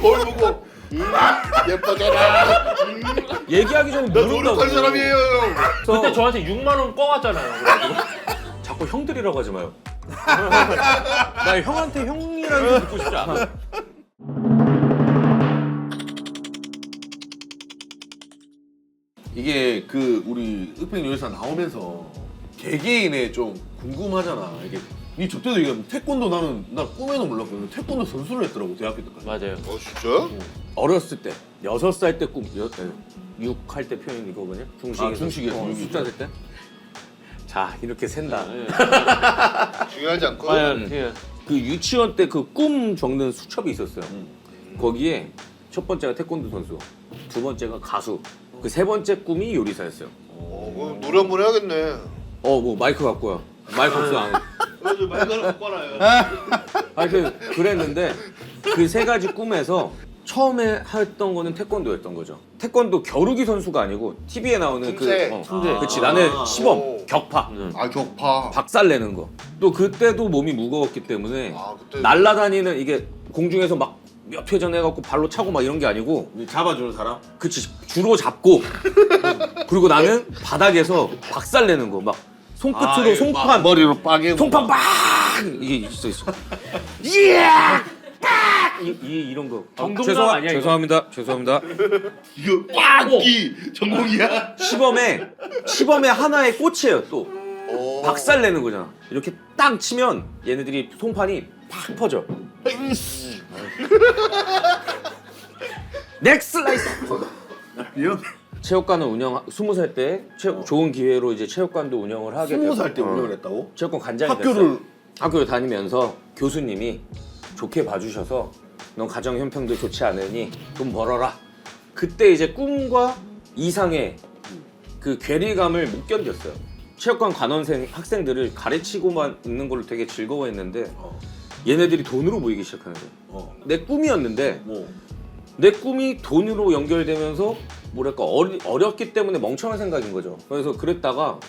거울 보고 예뻐져라. 얘기하기 전에 나 모른다고. 노력할 사람이에요 형. 그때 저한테 6만 원 꿔왔잖아요. 그래가지고. 자꾸 형들이라고 하지 마요. 나 형한테 형이라는 게 듣고 싶지 않아. 이게 그 우리 흑백 요리사 나오면서 개개인의 좀 궁금하잖아. 이게 니 저때도 이게 태권도 나 꿈에도 몰랐거든. 태권도 선수를 했더라고 대학교 때까지. 맞아요. 진짜? 어렸을 때 6살 때 꿈, 6할 때 표현 이거거든요. 중식에서. 중식에서. 숫자 될 때. 자 이렇게 센다. 중요하지 않고. 예. 그 유치원 때 그 꿈 적는 수첩이 있었어요. 거기에 첫 번째가 태권도 선수, 두 번째가 가수, 그 세 번째 꿈이 요리사였어요. 그럼 노래 한번 해야겠네. 뭐 마이크 갖고요. 마이크 없어 안. 그래서 마이크 하나 갖고 와라요. 아니 그랬는데 그 세 가지 꿈에서 처음에 했던 거는 태권도였던 거죠. 태권도 겨루기 선수가 아니고 TV에 나오는 틈새. 틈새. 그치 나는 시범, 오. 격파, 아 격파. 박살 내는 거. 또 그때도 몸이 무거웠기 때문에 그때 날라다니는 이게 공중에서 막 몇 회전 해갖고 발로 차고 막 이런 게 아니고 잡아주는 사람? 그치 주로 잡고 그리고 나는 바닥에서 박살 내는 거 막 손끝으로 송판 머리로 빠개고 송판 막 이게 있어. 예! 딱! 이런 거. 정동남 아니야, 이거? 죄송합니다. 이거 빡기 전공이야. 시범의 하나의 꽃이에요 또. 오. 박살 내는 거잖아. 이렇게 딱 치면 얘네들이 송판이 팍 퍼져. 넥슬라이스. 위험. 체육관을 20살 때 좋은 기회로 이제 체육관도 운영을 하게 되고 20살 때 운영을 했다고? 체육관 관장이 학교를 됐어요. 학교를 다니면서 교수님이 좋게 봐주셔서 넌 가정 형편도 좋지 않으니 돈 벌어라. 그때 이제 꿈과 이상의 그 괴리감을 못 견뎠어요. 체육관 관원생 학생들을 가르치고만 있는 걸로 되게 즐거워했는데 얘네들이 돈으로 보이기 시작하는 거예요. 내 꿈이었는데 내 꿈이 돈으로 연결되면서 뭐랄까 어렸기 때문에 멍청한 생각인 거죠. 그래서 그랬다가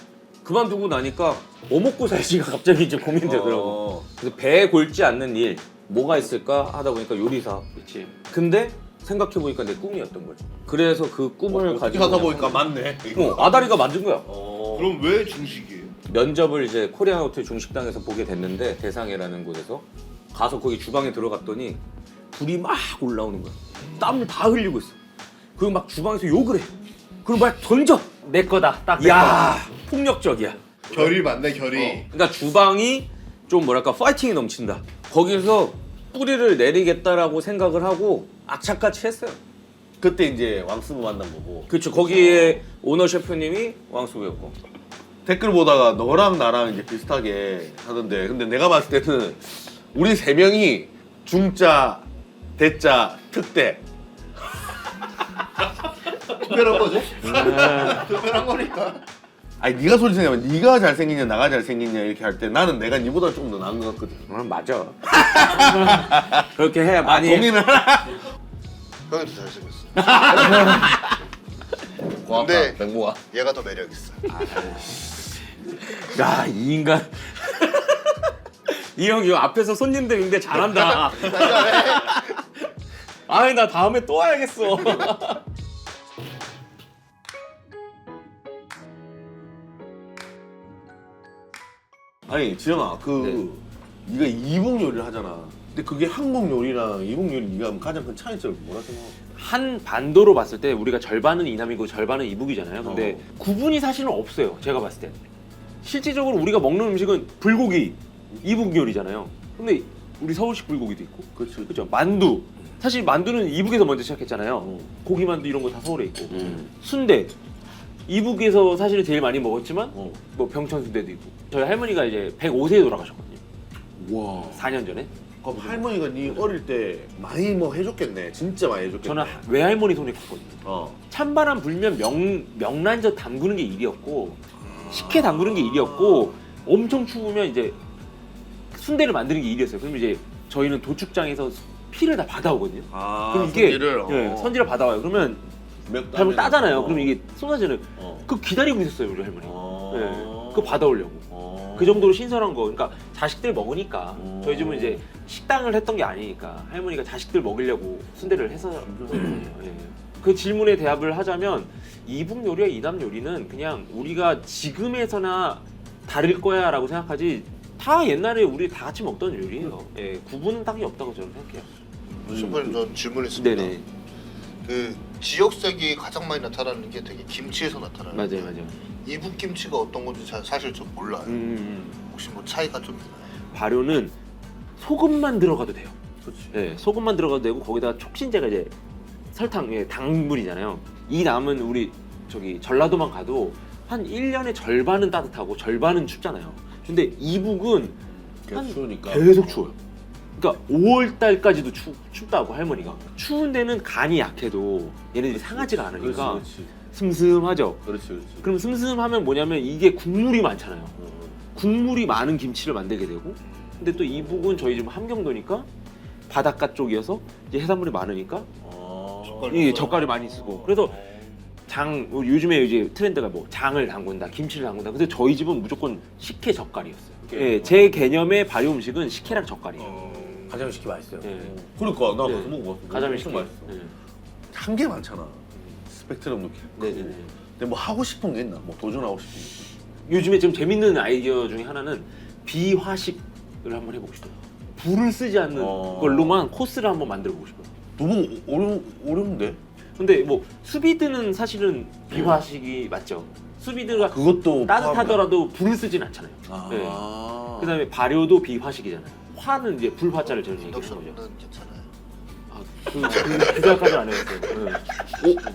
그만두고 나니까 뭐 먹고 살지가 갑자기 이제 고민되더라고. 그래서 배에 골지 않는 일 뭐가 있을까 하다 보니까 요리사. 그렇지. 근데 생각해 보니까 내 꿈이었던 거죠. 그래서 그 꿈을 어떻게 가지고 하다 보니까 맞네. 아다리가 만든 거야. 그럼 왜 중식이에요? 면접을 이제 코리안 호텔 중식당에서 보게 됐는데 대상해라는 곳에서 가서 거기 주방에 들어갔더니 불이 막 올라오는 거야. 땀을 다 흘리고 있어. 그리고 막 주방에서 욕을 해. 그리고 막 던져. 내 거다. 딱 내 야 폭력적이야. 결이 맞네 결이. 그러니까 주방이 좀 뭐랄까 파이팅이 넘친다. 거기서 뿌리를 내리겠다라고 생각을 하고 악착같이 했어요. 그때 이제 왕스부 만난 거고. 그렇죠. 거기에 오너 셰프님이 왕수였고. 댓글 보다가 너랑 나랑 이제 비슷하게 하던데 근데 내가 봤을 때는 우리 세 명이 중짜, 대짜, 특대. 특별한 거죠? 특별한 거니까. 아니 네가 솔직히 생각하면 네가 잘생기냐 나가 잘생기냐 이렇게 할 때 나는 내가 니보다 좀 더 나은 것 같거든. 맞아. 그렇게 해야 많이. 고민을 하나. 형이 더 잘생겼어. 고맙다 근데 맹모가. 얘가 더 매력 있어. 야, 이 인간. 이 형 이거 앞에서 손님들 인데 잘한다. 아니 나 다음에 또 와야겠어. 아니 지현아 네가 이북 요리를 하잖아. 근데 그게 한국 요리랑 이북 요리 네가 가장 큰 차이점이 뭐라 생각해? 한 반도로 봤을 때 우리가 절반은 이남이고 절반은 이북이잖아요. 근데 구분이 사실은 없어요. 제가 봤을 때. 실질적으로 우리가 먹는 음식은 불고기, 이북 요리잖아요. 근데 우리 서울식 불고기도 있고, 그렇죠. 만두. 사실 만두는 이북에서 먼저 시작했잖아요. 고기 만두 이런 거 다 서울에 있고. 순대. 이북에서 사실은 제일 많이 먹었지만 뭐 병천 순대도 있고. 저희 할머니가 이제 105세에 돌아가셨거든요. 와. 4년 전에. 그럼 할머니가 네 어릴 때 많이 뭐 해줬겠네. 진짜 많이 해줬겠네. 저는 외할머니 손에 컸거든요. 찬바람 불면 명란젓 담그는 게 일이었고 식혜 담그는 게 일이었고 엄청 추우면 이제 순대를 만드는 게 일이었어요. 그럼 이제 저희는 도축장에서 피를 다 받아오거든요. 그럼 이게 선지를 받아와요. 그러면 잘못 따잖아요. 그럼 이게 쏟아지는 그 기다리고 있었어요 우리 할머니. 네. 그거 받아오려고. 그 정도로 신선한 거. 그러니까 자식들 먹으니까 어. 저희 집은 이제 식당을 했던 게 아니니까 할머니가 자식들 먹이려고 순대를 해서 예. 그 질문에 대답을 하자면 이북 요리와 이남 요리는 그냥 우리가 지금에서나 다를 거야라고 생각하지 다 옛날에 우리 다 같이 먹던 요리예요. 예, 구분은 딱히 없다고 저는 생각해요. 슈퍼님 전 질문 있습니다. 네네. 그 지역색이 가장 많이 나타나는 게 되게 김치에서 나타나는. 맞아요. 이북 김치가 어떤 건지 사실 좀 몰라요. 혹시 뭐 차이가 좀 있나요? 발효는 소금만 들어가도 돼요. 그렇지. 예, 소금만 들어가도 되고 거기다가 촉신제가 이제 설탕, 예, 당물이잖아요. 이 남은 우리 저기 전라도만 가도 한 1년의 절반은 따뜻하고 절반은 춥잖아요. 근데 이북은 계속 추우니까. 계속 추워요. 그러니까 5월 달까지도 춥다고 할머니가. 추운 데는 간이 약해도 얘네들이 상하지가 않으니까 그렇지. 슴슴하죠. 그렇지. 그럼 슴슴하면 뭐냐면 이게 국물이 많잖아요. 국물이 많은 김치를 만들게 되고, 근데 또 이북은 저희 집 함경도니까 바닷가 쪽이어서 이제 해산물이 많으니까 이 젓갈이 많이 쓰고, 그래서 요즘에 이제 트렌드가 뭐 장을 담근다, 김치를 담근다. 근데 저희 집은 무조건 식혜 젓갈이었어요. 예, 제 개념의 발효 음식은 식혜랑 젓갈이에요. 가자미식이 맛있어요. 예. 그러니까 나 네. 그거 먹어봤어. 가자미 식혜. 맛있어. 예. 한 게 많잖아. 스펙트럼도 크고. 네네네. 근데 뭐 하고 싶은 게 있나? 뭐 도전하고 싶은 게. 요즘에 좀 재밌는 아이디어 중에 하나는 비화식을 한번 해보고 싶어요. 불을 쓰지 않는 걸로만 코스를 한번 만들어 보고 싶어요. 너무 어려운데? 근데 뭐 수비드는 사실은 비화식이 맞죠. 수비드가 그것도 따뜻하더라도 불을 쓰진 않잖아요. 아. 네. 그다음에 발효도 비화식이잖아요. 화는 이제 불화자를 저는 얘기하는 거죠. 인덕션은 괜찮아요. 그 생각까지는 안 해봤어요.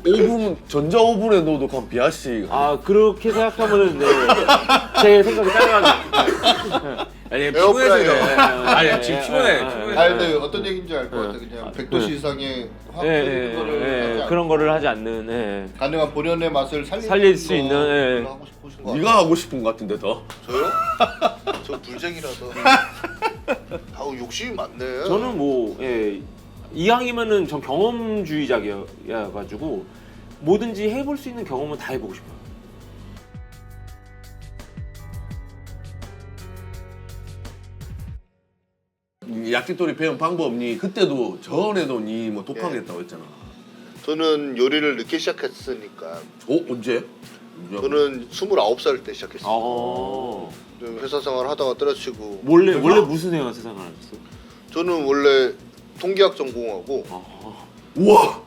네. 오븐 전자 오븐에 넣어도 그냥 비아씨. 아 그렇게 생각하면은 네. 제 생각이 따라가는. 아니 에어프라이어. 피곤해서 아니 지금 피곤해. 아 근데 어떤 얘기인지 알 것 같아. 그냥 100도씨 이상의 화학 그거를 하지 그런 거를 하지 않는. 예. 가능한 본연의 맛을 살릴 수 있는, 예. 하고 싶으신 거 네가 하고 싶은 것 같은데 더. 저요? 저 불쟁이라서. 아우 욕심이 많네. 저는 뭐 이왕이면은 전 경험주의자여가지고 뭐든지 해볼 수 있는 경험은 다 해보고 싶어요. 야끼토리 배운 방법 니 그때도 전에도 니 뭐 독학을 했다고 했잖아. 저는 요리를 늦게 시작했으니까. 언제? 저는 29살 때 시작했어요. 아. 좀 회사 생활 하다가 때려치고. 원래 무슨 회사 세상을 하셨어요? 저는 원래 통계학 전공하고 우와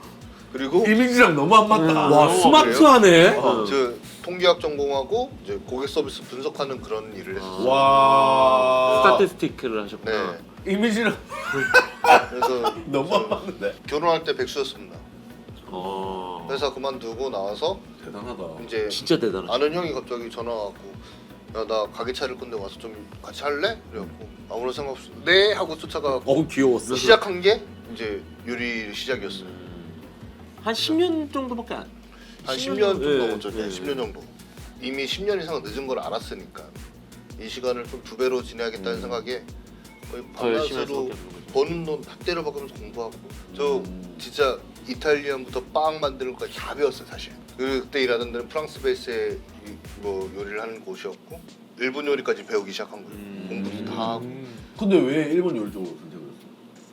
그리고 이미지랑 너무 안 맞다. 와 스마트하네. 저 통계학 전공하고 이제 고객 서비스 분석하는 그런 일을 했었어요. 와 스타티스틱을 하셨구나. 네. 이미지랑 그래서 너무 안 맞는데. 결혼할 때 백수였습니다. 어. 회사 그만두고 나와서 대단하다. 이제 진짜 대단하다. 아는 형이 갑자기 전화 와갖고 야 나 가게 차릴 건데 와서 좀 같이 할래? 그래갖고 아무런 생각 없이 네 하고 쫓아가고 귀여웠어. 시작한 게 이제 요리 시작이었어요. 한 10년 정도밖에 안. 한 10년 좀 예, 넘었죠. 예. 10년 정도. 이미 10년 이상 늦은 걸 알았으니까 이 시간을 좀 2배로 지내야겠다는 생각에 거의 더 열심히 할 밤낮으로 수밖에 없는 거죠. 버는 돈 다 때려박으면서 공부하고 저 진짜 이탈리안부터 빵 만드는 것까지 다 배웠어요 사실. 그때 일하던 데는 프랑스 베이스의 뭐 요리를 하는 곳이었고 일본 요리까지 배우기 시작한 거예요. 공부도 다 하고. 근데 왜 일본 요리 쪽으로 선택을 했어?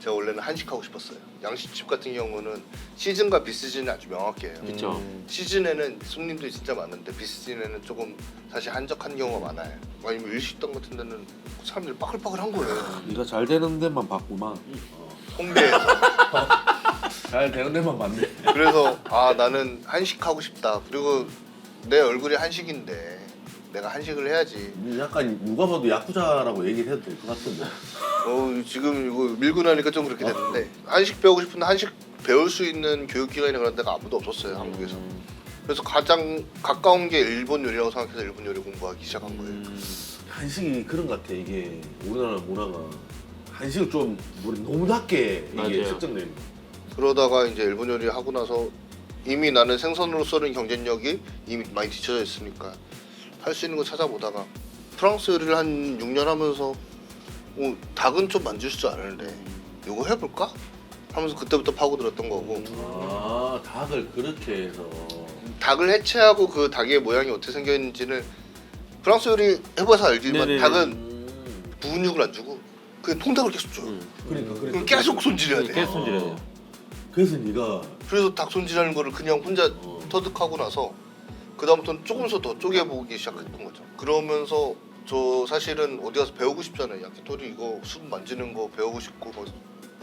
제가 원래는 한식하고 싶었어요. 양식집 같은 경우는 시즌과 비시즌이 아주 명확해요. 그렇죠. 시즌에는 손님들이 진짜 많은데 비시즌에는 조금 사실 한적한 경우가 많아요. 아니면 일식당 같은 데는 사람들이 빠글빠글한 거예요. 네가 잘 되는 데만 봤구만. 홍대에서. 잘 되는 데만 봤네. 그래서 아 나는 한식하고 싶다. 그리고 내 얼굴이 한식인데 내가 한식을 해야지. 약간 누가 봐도 야쿠자라고 얘기를 해도 될 것 같은데. 지금 이거 밀고 나니까 좀 그렇게 됐는데 한식 배우고 싶은데 한식 배울 수 있는 교육기관이나 그런 데가 아무도 없었어요 한국에서. 그래서 가장 가까운 게 일본 요리라고 생각해서 일본 요리 공부하기 시작한 거예요. 한식이 그런 것 같아. 이게 우리나라 문화가 한식을 좀 너무 낮게 이게 맞아요. 측정돼 있는. 그러다가 이제 일본 요리 하고 나서 이미 나는 생선으로서는 경쟁력이 이미 많이 뒤쳐져 있으니까 할 수 있는 거 찾아보다가 프랑스 요리를 한 6년 하면서 닭은 좀 만질 줄 아는데 이거 해볼까? 하면서 그때부터 파고들었던 거고 아 닭을 그렇게 해서. 닭을 해체하고 그 닭의 모양이 어떻게 생겼는지는 프랑스 요리 해봐서 알지만 네네네. 닭은 부은육을 안 주고 그냥 통닭을 계속 줘요. 그러니까 그럼 계속 손질해야 돼. 계속 손질해야 돼요. 그래서 네가 그래서 닭 손질하는 거를 그냥 혼자 터득하고 나서 그 다음부터는 조금씩 더 쪼개보기 시작했던 거죠. 그러면서 저 사실은 어디 가서 배우고 싶잖아요. 야키토리 이거 숯 만지는 거 배우고 싶고 뭐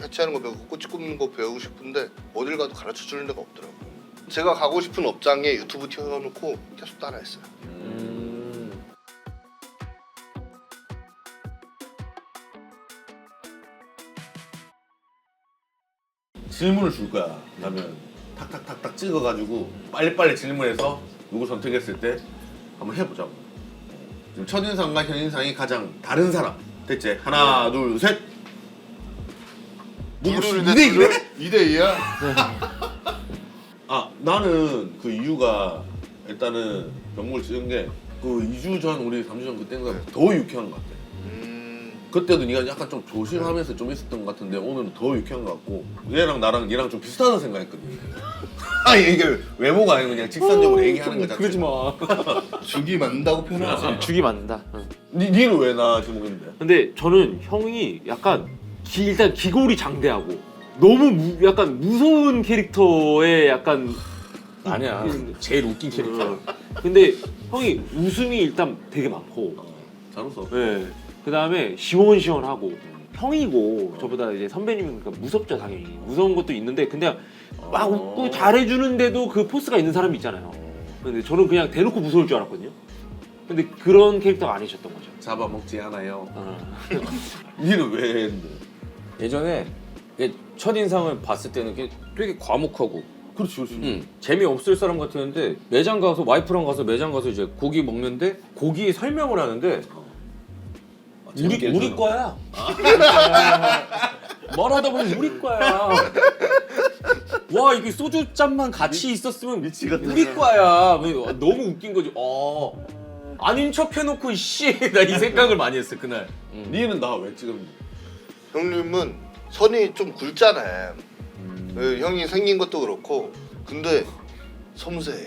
해체하는 거 배우고 꼬치 굽는 거 배우고 싶은데 어딜 가도 가르쳐 주는 데가 없더라고요. 제가 가고 싶은 업장에 유튜브 튀어놓고 계속 따라했어요. 질문을 줄 거야. 그러면 탁탁탁탁 찍어가지고 빨리빨리 질문해서 누구 선택했을 때 한번 해보자고. 지금 첫인상과 현인상이 가장 다른 사람. 됐지? 하나, 둘, 셋. 누구 2대2네? 2대2야? 아, 나는 그 이유가 일단은 명목을 찍은 게 그 2주 전, 우리 3주 전 그때인가 더 유쾌한 것 같아. 그때도 네가 약간 좀 조심하면서 좀 있었던 것 같은데 오늘은 더 유쾌한 것 같고 얘랑 나랑 얘랑 좀 비슷하다 생각했거든. 아니 이게 외모가 아니고 그냥 직선적으로 얘기하는 거 자체. 그러지 마. 죽이 맞는다고 표현하지. 죽이 맞는다. 응. 니는 왜 나 지목했는데? 근데 저는 형이 약간 일단 기골이 장대하고 너무 약간 무서운 캐릭터의 약간 아니야. 제일 웃긴 캐릭터. 근데 형이 웃음이 일단 되게 많고, 잘 웃어. 네. 그 다음에 시원시원하고 형이고 저보다 이제 선배님이니까 무섭죠 당연히. 무서운 것도 있는데 근데 막 웃고 잘해주는데도 그 포스가 있는 사람이 있잖아요. 근데 저는 그냥 대놓고 무서울 줄 알았거든요. 근데 그런 캐릭터가 아니셨던 거죠. 잡아먹지 않아요. 아. 니는 왜 했는데? 예전에 첫인상을 봤을 때는 되게 과묵하고 그렇지 그렇지. 재미없을 사람 같았는데 매장 가서 와이프랑 가서 매장 가서 이제 고기 먹는데 고기 설명을 하는데 우리 거야. 말하다 보면 우리 거야. 와 이게 소주 잔만 같이 있었으면 우리 거야. 너무 웃긴 거지. 아닌 척 해놓고 씨 나 이 생각을 많이 했어 그날. 니는 나 왜 찍었니? 형님은 선이 좀 굵잖아요. 형이 생긴 것도 그렇고 근데 섬세해.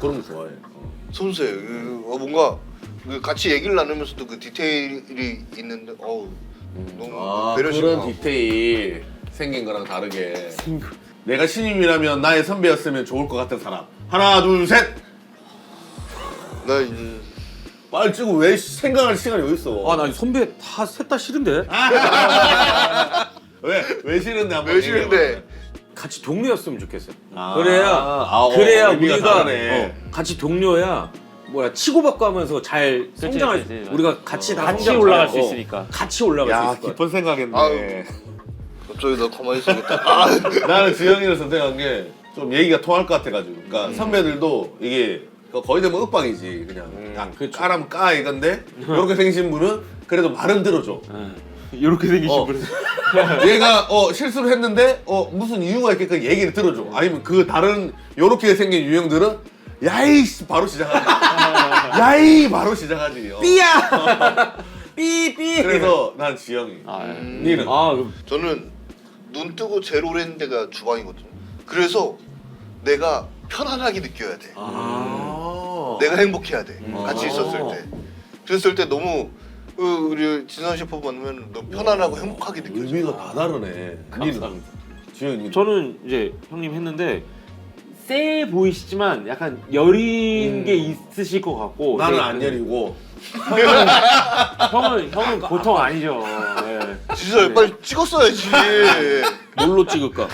그런 거 좋아해. 섬세해. 뭔가 같이 얘기를 나누면서도 그 디테일이 있는데 너무 배려심 그런 많고. 디테일 생긴 거랑 다르게. 내가 신임이라면 나의 선배였으면 좋을 것 같은 사람. 하나 둘 셋. 나 빨리 찍고 왜 생각할 시간이 어디 있어? 아 나 선배 다 셋 다 싫은데. 왜 싫은데 한번 왜 싫은데? 같이 동료였으면 좋겠어. 아. 그래야 의미가 우리가 다르네. 같이 동료야. 치고받고 하면서 잘 성장할 그치, 맞아. 우리가 같이 다 같이 성장 올라갈 잘- 수 있으니까. 같이 올라갈 수 있을 것 같아. 깊은 생각했네. 아유. 갑자기 나 가만히 있어야겠다. 나는 지영이를 선택한 게 좀 얘기가 통할 것 같아가지고. 그러니까 선배들도 이게 거의 되면 윽박이지 그냥. 그쵸. 까라면 까 이건데 이렇게 생긴 분은 그래도 말은 들어줘. 이렇게 생기신 분은 얘가 실수를 했는데 무슨 이유가 있겠까 얘기를 들어줘. 아니면 그 다른 요렇게 생긴 유형들은 야이 바로 시작하지. 야이 바로 시작하지. 삐야. 삐. 그래서 난 지영이. 니는? 저는 눈 뜨고 제일 오래 있는 데가 주방이거든요. 그래서 내가 편안하게 느껴야 돼. 내가 행복해야 돼. 같이 있었을 때. 그랬을 때 너무 우리 진선 셰프 만나면 너무 편안하고 행복하게 느껴져. 의미가 다 다르네. 니는? 지영이. 저는 이제 형님 했는데 세 보이시지만 약간 여린 게 있으실 것 같고 나는 네, 안 여리고. 형은 보통 아니죠. 네. 진짜 빨리 찍었어야지. 뭘로 찍을까?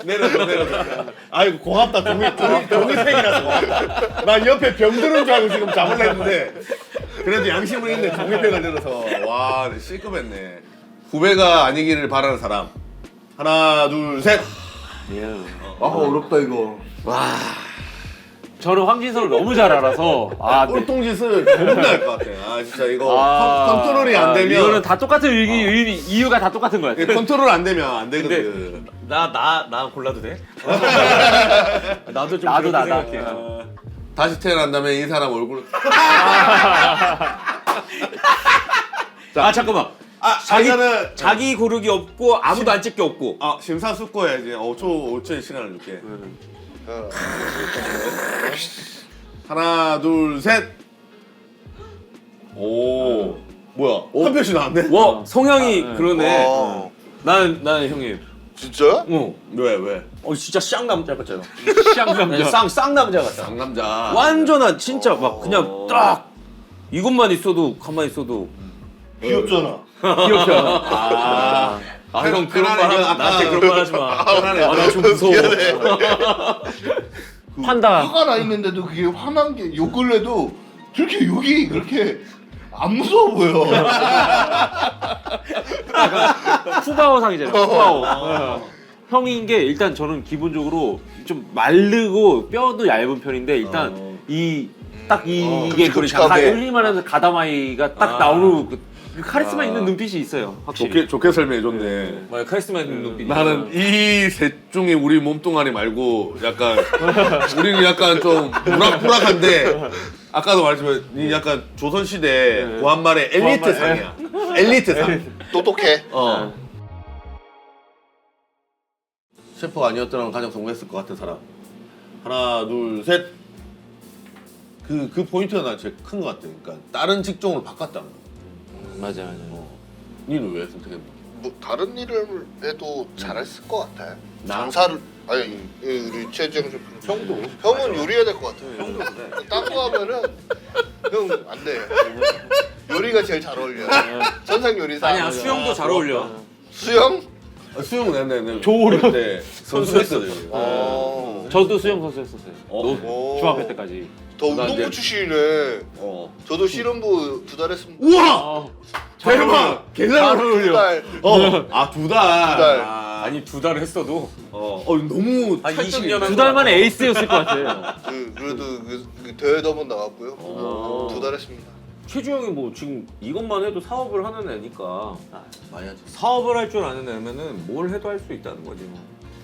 내려줘. 아이고 고맙다. 종이색이라서 고맙다. 나 옆에 병 들은 줄 알고 지금 잡으려 했는데 그래도 양심을 있네. 종이팩을 들어서. 와, C급했네. 후배가 아니기를 바라는 사람. 하나, 둘, 셋. 어렵다 이거. 저는 황진성을 너무 잘 알아서 네. 꼴통짓을 겁나 할 것 같아. 진짜 이거 컨트롤이 안 되면 이거는 다 똑같은 이유가 다 똑같은 거야. 컨트롤 안 되면 안 되거든. 나 골라도 돼? 나도 좀 나도 그렇게 나. 생각해. 다시 태어난다면 이 사람 얼굴. 잠깐만. 자기는 자기 고르기 없고 아무도 안 찍기 없고. 심사숙고해야지. 5초 시간을 줄게. 하나, 둘, 셋. 오 뭐야 한 표씩 나왔네. 와 성향이 네. 그러네. 와. 나는 형님. 진짜? 왜? 진짜 쌍 남자 같잖아. 쌍남자. 쌍 남자 같다. 상남자. 완전한 진짜 막 그냥 딱 이것만 있어도 가만히 있어도 귀엽잖아. 귀엽잖아. 형 그런 말 편안해, 하지 나한테 그런 말 하지 마. 편안해. 나 좀 무서워. 판다. 화가 나 있는데도 그게 화난 게 요 근래도 저렇게 욕이 그렇게 안 무서워 보여. 푸바오상이잖아요. 푸바오. 형인 게 일단 저는 기본적으로 좀 마르고 뼈도 얇은 편인데 일단 이게 그 굵직굵직하게. 흔히 말하는 가다마이가 딱 나오는 그 카리스마 있는 눈빛이 있어요. 확실히. 좋게 설명해줬네. 뭐 카리스마 있는 눈빛. 나는 이 셋 중에 우리 몸뚱아리 말고 약간 우리는 약간 좀 무락무락한데 아까도 말했지만 니 약간 조선시대 고한말의 엘리트 상이야. 엘리트 상. 똑똑해. 셰프가 아니었더라면 가장 성공했을 것 같은 사람. 하나 둘 셋. 그 포인트가 난 제일 큰 것 같아. 그러니까 다른 직종으로 바꿨다는 거. 맞아. 니는 왜 선택했나? 뭐 다른 일을 해도 잘했을 것 같아. 나? 장사를 아니 우리 최재형 셰프 형도. 형은 요리해야 될 것 같아. 형도 그래. 딴거 하면은 형 안 돼. 요리가 제일 잘 어울려. 선상 요리사. 아니야 수영도 잘 어울려. 수영? 수영은 내가 조리 때 선수했거든. 저도 수영 선수였었어요. 오. 중학교 때까지. 더 나 운동부 이제- 출신이네. 음. 저도 씨름부 2달 했습니다. 우와! 대박! 개잘 두 어울려. 달. 두 달. 두 달. 아니 2달 했어도 너무 한 찰떡이 20년 한 두 달 만에 에이스였을 것 같아. 그래도 그 대회도 한번 나갔고요. 어. 2달 했습니다. 최주 형이 뭐 지금 이것만 해도 사업을 하는 애니까 많이 하지. 사업을 할 줄 아는 애면은 뭘 해도 할 수 있다는 거지 뭐.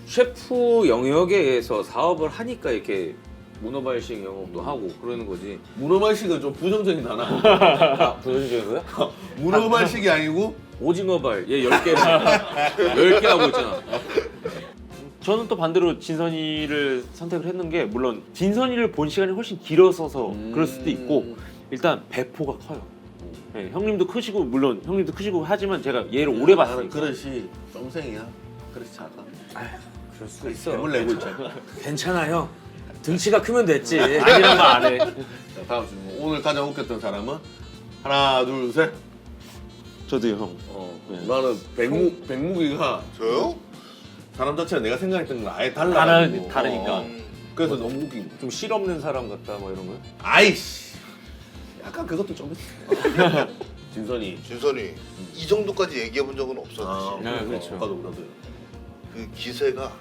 셰프 영역에서 사업을 하니까 이렇게 문어발식 영업도 하고 그러는 거지. 문어발식은 좀 부정적인 단어. 아 부정적인 거야? 문어발식이 아니고 오징어발 얘 10개 10개 하고 있잖아. 저는 또 반대로 진선이를 선택을 했는 게 물론 진선이를 본 시간이 훨씬 길어서서 그럴 수도 있고 일단 배포가 커요. 네, 형님도 크시고 물론 형님도 크시고 하지만 제가 얘를 오래 나는 봤으니까. 그릇이 쫌생이야. 그릇이 작아. 그럴 수도 있어. 뱀을 내고 있잖아. 괜찮아 형. 등치가 크면 됐지. 아니란 말 안 해. 자, 다음 질문. 오늘 가장 웃겼던 사람은 하나 둘 셋. 저도요 형. 네. 나는 백무기가 저요? 사람 자체가 내가 생각했던 거랑 아예 달라. 다르니까. 그래서 너무 웃긴 거. 좀 실없는 사람 같다 뭐 이런 거. 아이씨. 약간 그것도 좀 있어. 진선이. 진선이 이 정도까지 얘기해 본 적은 없어. 사실. 네, 그렇죠. 아까도 그러더라. 그 기세가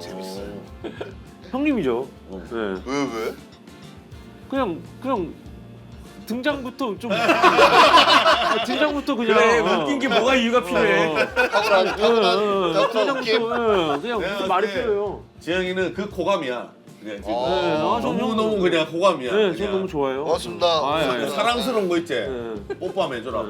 재밌어요. 형님이죠. 네. 왜? 그냥 등장부터 좀 등장부터 그냥 그래 웃긴 게 뭐가 이유가 필요해. 타고난 등장부터 느낌. 그냥 내가 말이 그때 필요해요. 지영이는 그 호감이야. 그냥 지금 네, 너무 그냥 호감이야. 네, 그냥. 저 너무 좋아요. 고맙습니다. 아, 사랑스러운 거 있지. 네. 뽀뽀하면 해줘라고.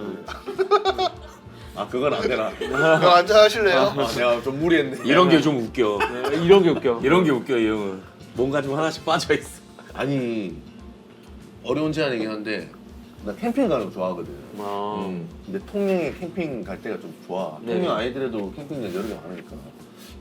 아 그건 안 되나. 그럼 앉아 하실래요? 아, 내가 좀 무리했네. 이런 게 좀 웃겨. 네, 이런 게 웃겨. 이런 게 웃겨 이 형은. 뭔가 좀 하나씩 빠져 있어. 아니 어려운 제안이긴 한데 나 캠핑 가는 거 좋아하거든. 근데 통영에 캠핑 갈 때가 좀 좋아. 네. 통영 아이들에도 캠핑장 여러 개 많으니까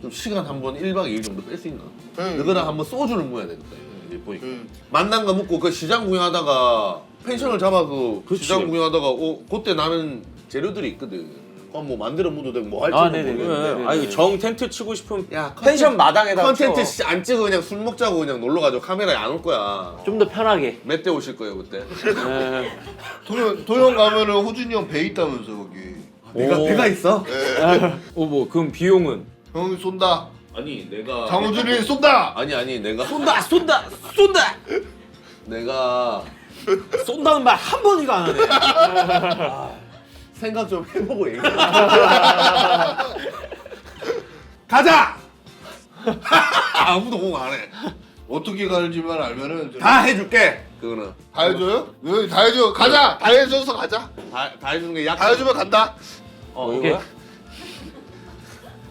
좀 시간 한번 1박 2일 정도 뺄 수 있나? 응. 너희랑 한번 소주를 모여야 되겠다. 이제 보니까 응. 만난 거 묻고 그 시장 구경하다가 펜션을 잡아서 그치. 시장 구경하다가 그때 나는 재료들이 있거든. 그럼 뭐 만들어 묻어도 되고 뭐 할지 아, 네네. 모르겠는데. 네. 아니 정 텐트 치고 싶으면 야 펜션 마당에다 컨텐츠 쳐. 안 찍어 그냥 술 먹자고 그냥 놀러 가죠. 카메라에 안 올 거야. 좀 더 편하게. 몇 대 오실 거예요 그때? 네. 도영 가면은 호준이 형 배 있다면서 거기. 내가 오. 배가 있어? 네. 뭐 그럼 비용은? 형이 쏜다. 아니 내가 장호준이 쏜다. 아니 내가 쏜다. 내가 쏜다는 말 한 번이가 안 하네. 생각 좀 해보고 얘기해. 가자. 아무도 공 안 해. 어떻게 가는지만 알면은 다 해줄게. 그거는 다 해줘요? 왜 다 해줘? 가자. 다 해줘서 가자. 다 해주는 게 약. 다 해주면 간다. 오케이. 뭐야?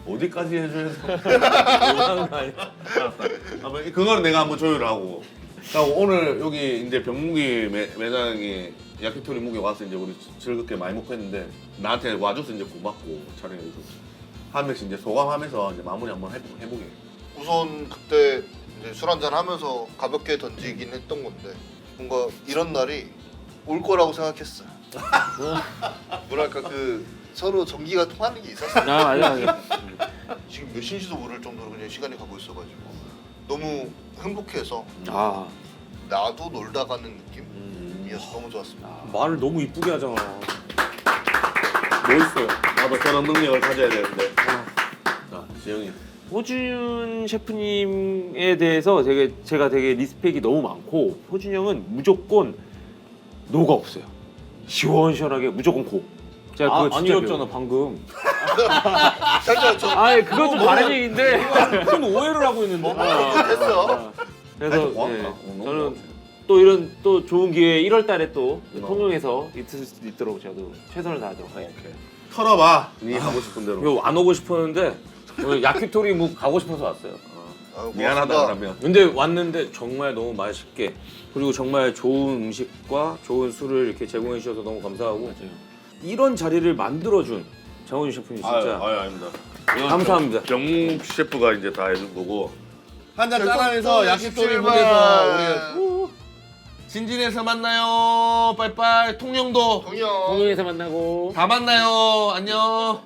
어디까지 해줘야 돼? 하는 거 아니야? 그거는 내가 한번 조율을 하고. 자, 오늘 여기 이제 병무기 매장에 야키토리 무게 와서 이제 우리 즐겁게 많이 먹고 했는데 나한테 와줘서 이제 고맙고 촬영해줘서 한 명씩 이제 소감하면서 이제 마무리 한번 해보게. 우선 그때 이제 술 한잔 하면서 가볍게 던지긴 했던 건데 뭔가 이런 날이 올 거라고 생각했어요. 뭐랄까 그 서로 전기가 통하는 게 있었어. 아 맞아. 지금 몇 시인지도 모를 정도로 그냥 시간이 가고 있어가지고 너무 행복해서 아 나도 놀다 가는 느낌이어서 너무 좋았습니다. 말을 너무 이쁘게 하잖아. 멋있어요. 나도 저런 능력을 가져야 되는데. 자, 지영이. 호준 셰프님에 대해서 제가 되게 리스펙이 너무 많고 호준 형은 무조건 노가 없어요. 시원시원하게 무조건 고. 제가 그거 진짜 아니었잖아 방금. 살짝 저 아니 그건 좀 다른 얘기인데. 큰 오해를 하고 있는데. 됐어. 그래서 아니, 고맙다. 예, 너무 저는 고맙지. 또 이런 또 좋은 기회 1월달에 또 통영에서 있을 수 있도록 저도 최선을 다하도록 하겠습니다. 오케이. 털어봐. 네 하고 싶은 대로. 이거 안 오고 싶었는데 오늘 야키토리 뭐 가고 싶어서 왔어요. 미안하다 고맙습니다. 그러면. 근데 왔는데 정말 너무 맛있게 그리고 정말 좋은 음식과 좋은 술을 이렇게 제공해 주셔서 너무 감사하고 맞아요. 이런 자리를 만들어준 장원준 셰프님 진짜 아닙니다. 감사합니다. 병묵 셰프가 이제 다 해준 거고. 한잔 결정 짠하면서 또 야키토리 27만. 무대에서 우리 진진에서 만나요. 빠이빠이. 통영도 동영. 통영에서 만나고. 다 만나요. 안녕.